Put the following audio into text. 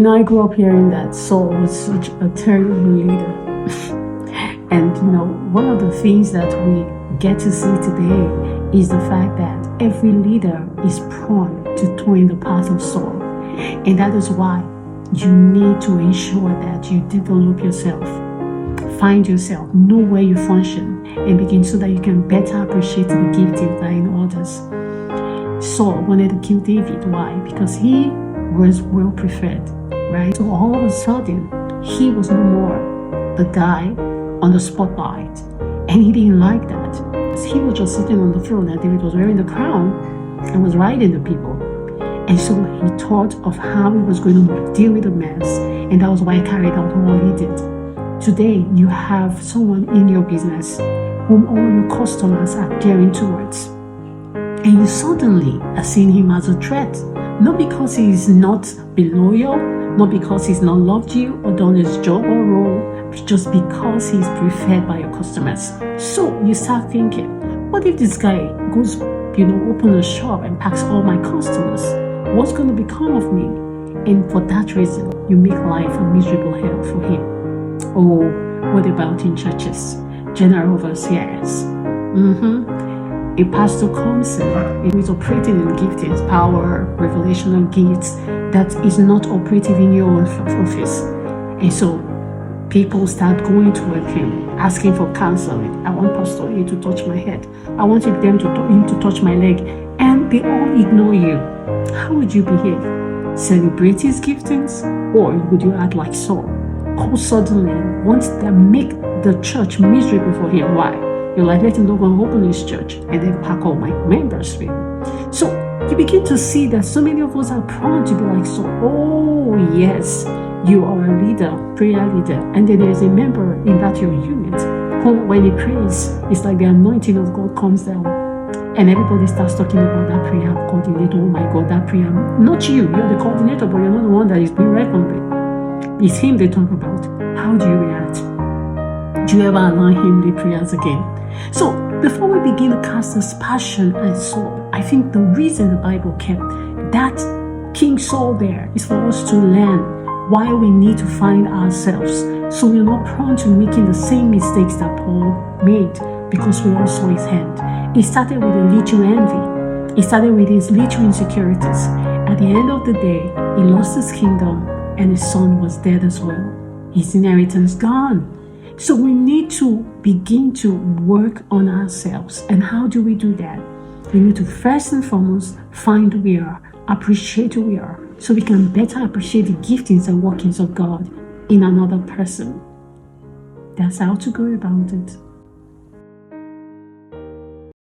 I grew up hearing that Saul was such a terrible leader. And, one of the things that we get to see today is the fact that every leader is prone to turn the path of Saul. And that is why you need to ensure that you develop yourself, find yourself, know where you function, and begin so that you can better appreciate the giftings that are in others. Saul wanted to kill David. Why? Because he was well preferred, right? So all of a sudden, he was no more the guy on the spotlight, and he didn't like that. He was just sitting on the throne, and David was wearing the crown and was riding the people. And so he thought of how he was going to deal with the mess, and that was why he carried out all he did. Today, you have someone in your business whom all your customers are gearing towards, and you suddenly are seeing him as a threat, not because he is not be loyal, not because he's not loved you or done his job or role, just because he's preferred by your customers. So you start thinking, what if this guy goes, open a shop and packs all my customers? What's going to become of me? And for that reason, you make life a miserable hell for him. Oh, what about in churches? General overseers. A pastor comes in and is operating in giftings, power, revelational gifts that is not operative in your own office. And so people start going toward him, asking for counseling. I want Pastor A to touch my head. I want him to touch my leg. And they all ignore you. How would you behave? Celebrate his giftings? Or would you act like Saul? Who suddenly wants to make the church miserable for him? Why? You're like, let him not go and open his church and then pack all my members with him. So you begin to see that so many of us are prone to be like Saul. Oh, yes. You are a leader, prayer leader, and then there is a member in that your unit who, when he prays, it's like the anointing of God comes down, and everybody starts talking about that prayer coordinator. Oh my God, that prayer. Not you, you're the coordinator, but you're not the one that is being reckoned with. It's him they talk about. How do you react? Do you ever allow him lead prayers again? So before we begin to cast aspersion at Saul, I think the reason the Bible kept that King Saul there is for us to learn why we need to find ourselves, so we're not prone to making the same mistakes that Paul made, because we all saw his hand. It started with a little envy. It started with his little insecurities. At the end of the day, he lost his kingdom and his son was dead as well. His inheritance gone. So we need to begin to work on ourselves. And how do we do that? We need to first and foremost find who we are, appreciate who we are, so we can better appreciate the giftings and workings of God in another person. That's how to go about it.